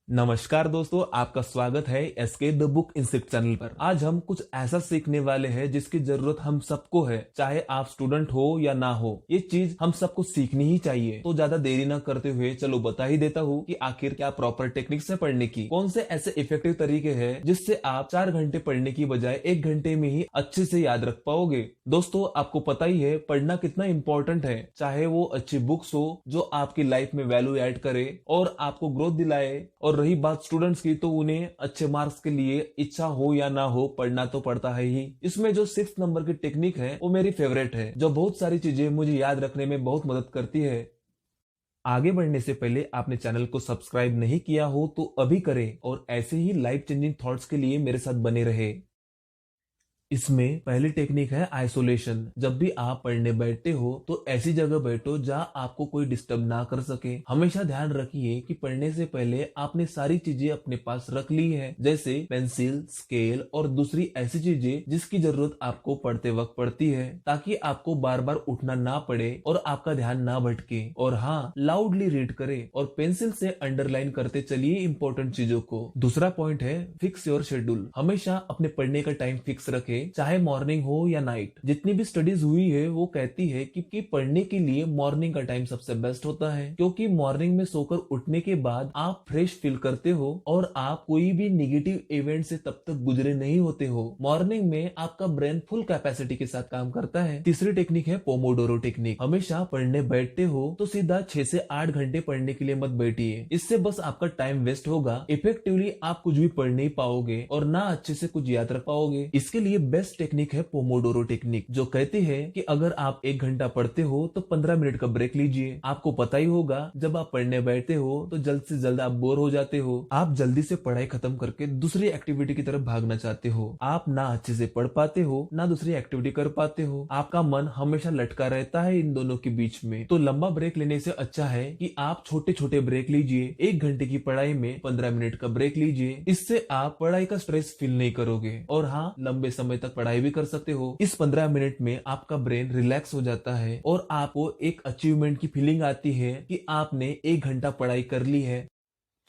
नमस्कार दोस्तों, आपका स्वागत है SK the book institute channel पर। आज हम कुछ ऐसा सीखने वाले हैं जिसकी जरूरत हम सबको है, चाहे आप स्टूडेंट हो या ना हो। ये चीज हम सबको सीखनी ही चाहिए। तो ज्यादा देरी ना करते हुए चलो बता ही देता हूँ कि आखिर क्या प्रॉपर टेक्निक्स है पढ़ने की, कौन से ऐसे इफेक्टिव तरीके हैं जिससे आप 4 घंटे पढ़ने की बजाय 1 घंटे में ही अच्छे से याद रख पाओगे। दोस्तों, आपको पता ही है पढ़ना कितना इंपॉर्टेंट है, चाहे वो अच्छी बुक्स हो जो आपकी लाइफ में वैल्यू ऐड करे और आपको ग्रोथ दिलाए। और रही बात स्टूडेंट्स की, तो उन्हें अच्छे मार्क्स के लिए इच्छा हो या ना हो पढ़ना तो पड़ता है ही। इसमें जो 6 नंबर की टेक्निक है वो मेरी फेवरेट है, जो बहुत सारी चीजें मुझे याद रखने में बहुत मदद करती है। आगे बढ़ने से पहले आपने चैनल को सब्सक्राइब नहीं किया हो तो अभी करें और ऐसे ही लाइफ चेंजिंग थॉट्स के लिए मेरे साथ बने रहे। इसमें पहली टेक्निक है आइसोलेशन। जब भी आप पढ़ने बैठते हो तो ऐसी जगह बैठो जहां आपको कोई डिस्टर्ब ना कर सके। हमेशा ध्यान रखिए कि पढ़ने से पहले आपने सारी चीजें अपने पास रख ली है, जैसे पेंसिल, स्केल और दूसरी ऐसी चीजें जिसकी जरूरत आपको पढ़ते वक्त पड़ती है, ताकि आपको बार बार उठना ना पड़े और आपका ध्यान ना भटके। और हाँ, लाउडली रीड करें और पेंसिल से अंडरलाइन करते चलिए इंपॉर्टेंट चीजों को। दूसरा पॉइंट है फिक्स योर शेड्यूल। हमेशा अपने पढ़ने का टाइम फिक्स रखें, चाहे मॉर्निंग हो या नाइट। जितनी भी स्टडीज हुई है वो कहती है कि पढ़ने के लिए मॉर्निंग का टाइम सबसे बेस्ट होता है, क्योंकि मॉर्निंग में सोकर उठने के बाद आप फ्रेश फील करते हो और आप कोई भी निगेटिव इवेंट से तब तक गुजरे नहीं होते हो। मॉर्निंग में आपका ब्रेन फुल कैपेसिटी के साथ काम करता है। तीसरी टेक्निक है पोमोडोरो टेक्निक। हमेशा पढ़ने बैठते हो तो सीधा 6 से 8 घंटे पढ़ने के लिए मत बैठिए, इससे बस आपका टाइम वेस्ट होगा। इफेक्टिवली आप कुछ भी पढ़ नहीं पाओगे और ना अच्छे से कुछ याद रख पाओगे। इसके लिए बेस्ट टेक्निक है पोमोडोरो टेक्निक, जो कहती है कि अगर आप 1 घंटा पढ़ते हो तो 15 मिनट का ब्रेक लीजिए। आपको पता ही होगा जब आप पढ़ने बैठते हो तो जल्द से जल्द आप बोर हो जाते हो, आप जल्दी से पढ़ाई खत्म करके दूसरी एक्टिविटी की तरफ भागना चाहते हो। आप ना अच्छे से पढ़ पाते हो ना दूसरी एक्टिविटी कर पाते हो, आपका मन हमेशा लटका रहता है इन दोनों के बीच में। तो लंबा ब्रेक लेने से अच्छा है कि आप छोटे छोटे ब्रेक लीजिए। 1 घंटे की पढ़ाई में 15 मिनट का ब्रेक लीजिए, इससे आप पढ़ाई का स्ट्रेस फील नहीं करोगे और हाँ, लंबे समय तक पढ़ाई भी कर सकते हो। इस 15 मिनट में आपका ब्रेन रिलैक्स हो जाता है और आपको एक अचीवमेंट की फीलिंग आती है कि आपने 1 घंटा पढ़ाई कर ली है।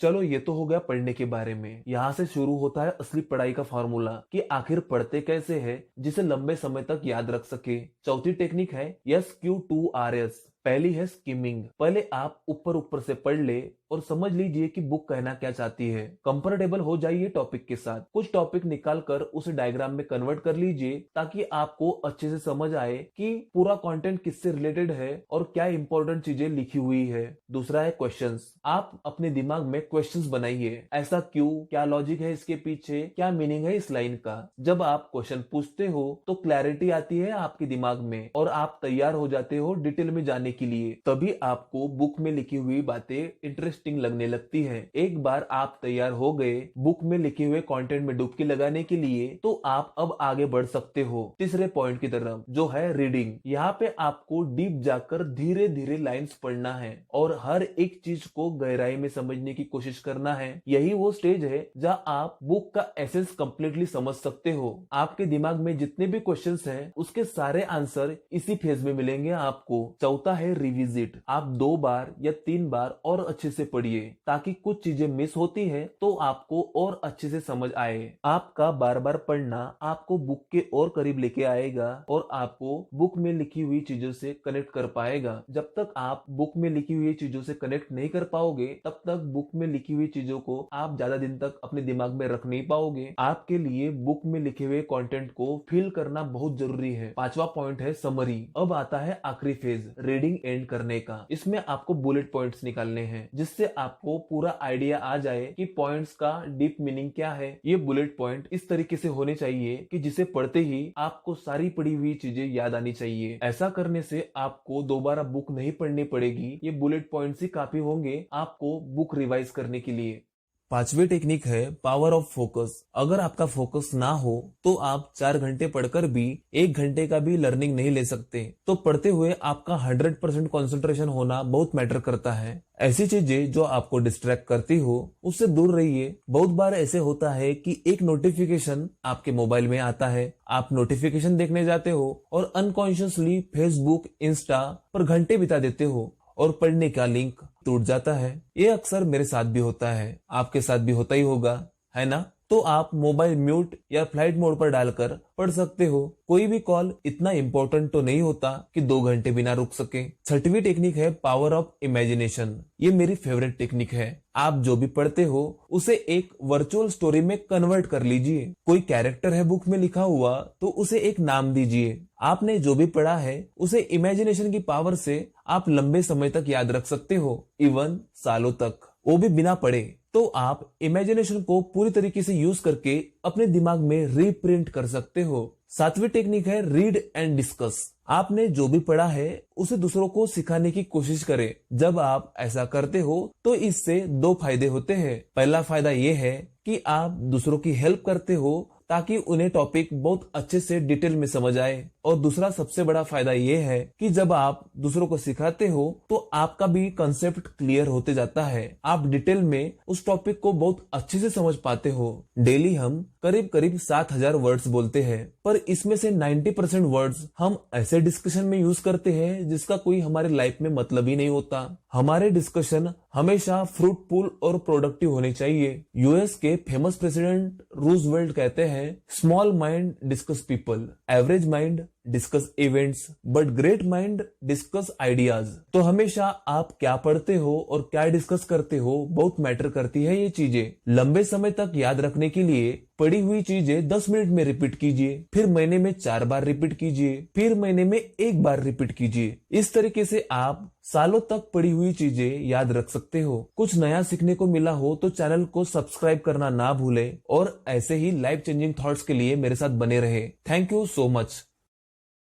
चलो, ये तो हो गया पढ़ने के बारे में। यहाँ से शुरू होता है असली पढ़ाई का फॉर्मूला कि आखिर पढ़ते कैसे है जिसे लंबे समय तक याद रख सके। चौथी टेक्निक है SQ2RS। पहली है स्किमिंग। पहले आप ऊपर ऊपर से पढ़ ले और समझ लीजिए कि बुक कहना क्या चाहती है। कंफर्टेबल हो जाइए टॉपिक के साथ। कुछ टॉपिक निकाल कर उसे डायग्राम में कन्वर्ट कर लीजिए ताकि आपको अच्छे से समझ आए कि पूरा कंटेंट किससे रिलेटेड है और क्या इंपॉर्टेंट चीजें लिखी हुई है। दूसरा है क्वेश्चंस। आप अपने दिमाग में क्वेश्चंस बनाइए। ऐसा क्यों, क्या लॉजिक है इसके पीछे, क्या मीनिंग है इस लाइन का। जब आप क्वेश्चन पूछते हो तो क्लैरिटी आती है आपके दिमाग में और आप तैयार हो जाते हो डिटेल में जाने के लिए। तभी आपको बुक में लिखी हुई बातें इंटरेस्टिंग लगने लगती है। एक बार आप तैयार हो गए बुक में लिखे हुए कंटेंट में डुबकी लगाने के लिए, तो आप अब आगे बढ़ सकते हो तीसरे पॉइंट की तरफ, जो है रीडिंग। यहाँ पे आपको डीप जाकर धीरे धीरे लाइंस पढ़ना है और हर एक चीज को गहराई में समझने की कोशिश करना है। यही वो स्टेज है जहाँ आप बुक का एसेंस कंप्लीटली समझ सकते हो। आपके दिमाग में जितने भी क्वेश्चंस हैं उसके सारे आंसर इसी फेज में मिलेंगे आपको। चौथा है रिविजिट। आप 2 बार या 3 बार और अच्छे से पढ़िए ताकि कुछ चीजें मिस होती है तो आपको और अच्छे से समझ आए। आपका बार बार पढ़ना आपको बुक के और करीब लेके आएगा और आपको बुक में लिखी हुई चीजों से कनेक्ट कर पाएगा। जब तक आप बुक में लिखी हुई चीजों से कनेक्ट नहीं कर पाओगे तब तक बुक में लिखी हुई चीजों को आप ज्यादा दिन तक अपने दिमाग में रख नहीं पाओगे। आपके लिए बुक में लिखे हुए कंटेंट को फील करना बहुत जरूरी है। पांचवा पॉइंट है समरी। अब आता है आखिरी फेज, रीडिंग एंड करने का। इसमें आपको बुलेट पॉइंट्स निकालने हैं जिससे आपको पूरा आइडिया आ जाए कि पॉइंट्स का डीप मीनिंग क्या है। ये बुलेट पॉइंट इस तरीके से होने चाहिए कि जिसे पढ़ते ही आपको सारी पढ़ी हुई चीजें याद आनी चाहिए। ऐसा करने से आपको दोबारा बुक नहीं पढ़नी पड़ेगी। ये बुलेट पॉइंट्स ही काफी होंगे आपको बुक रिवाइज करने के लिए। पांचवी टेक्निक है पावर ऑफ फोकस। अगर आपका फोकस ना हो तो आप 4 घंटे पढ़कर भी 1 घंटे का भी लर्निंग नहीं ले सकते। तो पढ़ते हुए आपका 100% कंसंट्रेशन होना बहुत मैटर करता है। ऐसी चीजें जो आपको डिस्ट्रैक्ट करती हो उससे दूर रहिए। बहुत बार ऐसे होता है कि एक नोटिफिकेशन आपके मोबाइल में आता है, आप नोटिफिकेशन देखने जाते हो और अनकॉन्शियसली फेसबुक, इंस्टा पर घंटे बिता देते हो और पढ़ने का लिंक टूट जाता है। ये अक्सर मेरे साथ भी होता है, आपके साथ भी होता ही होगा, है ना? तो आप मोबाइल म्यूट या फ्लाइट मोड पर डालकर पढ़ सकते हो। कोई भी कॉल इतना इम्पोर्टेंट तो नहीं होता कि 2 घंटे बिना रुक सके। छठवीं टेक्निक है पावर ऑफ इमेजिनेशन। ये मेरी फेवरेट टेक्निक है। आप जो भी पढ़ते हो उसे एक वर्चुअल स्टोरी में कन्वर्ट कर लीजिए। कोई कैरेक्टर है बुक में लिखा हुआ तो उसे एक नाम दीजिए। आपने जो भी पढ़ा है उसे इमेजिनेशन की पावर से आप लंबे समय तक याद रख सकते हो, इवन सालों तक, वो भी बिना पढ़े। तो आप इमेजिनेशन को पूरी तरीके से यूज करके अपने दिमाग में रीप्रिंट कर सकते हो। 7वीं टेक्निक है रीड एंड डिस्कस। आपने जो भी पढ़ा है उसे दूसरों को सिखाने की कोशिश करें। जब आप ऐसा करते हो तो इससे 2 फायदे होते हैं। पहला फायदा ये है कि आप दूसरों की हेल्प करते हो ताकि उन्हें टॉपिक बहुत अच्छे से डिटेल में समझ आए। और दूसरा सबसे बड़ा फायदा ये है कि जब आप दूसरों को सिखाते हो तो आपका भी कंसेप्ट क्लियर होते जाता है। आप डिटेल में उस टॉपिक को बहुत अच्छे से समझ पाते हो। डेली हम करीब 7000 वर्ड्स बोलते हैं, पर इसमें से 90% वर्ड्स हम ऐसे डिस्कशन में यूज करते हैं जिसका कोई हमारे लाइफ में मतलब ही नहीं होता। हमारे डिस्कशन हमेशा फ्रूटफुल और प्रोडक्टिव होने चाहिए। यूएस के फेमस प्रेसिडेंट रूजवेल्ट कहते हैं, small mind discuss people, average mind discuss events, but great mind discuss ideas. तो हमेशा आप क्या पढ़ते हो और क्या डिस्कस करते हो बहुत मैटर करती है ये चीजें। लंबे समय तक याद रखने के लिए पढ़ी हुई चीजें 10 मिनट में रिपीट कीजिए, फिर महीने में 4 बार रिपीट कीजिए, फिर महीने में 1 बार रिपीट कीजिए। इस तरीके से आप सालों तक पढ़ी हुई चीजें याद रख सकते हो। कुछ नया सीखने को मिला हो तो चैनल को सब्सक्राइब करना ना भूले और ऐसे ही लाइफ चेंजिंग थॉट्स के लिए मेरे साथ बने रहे। Thank you so much.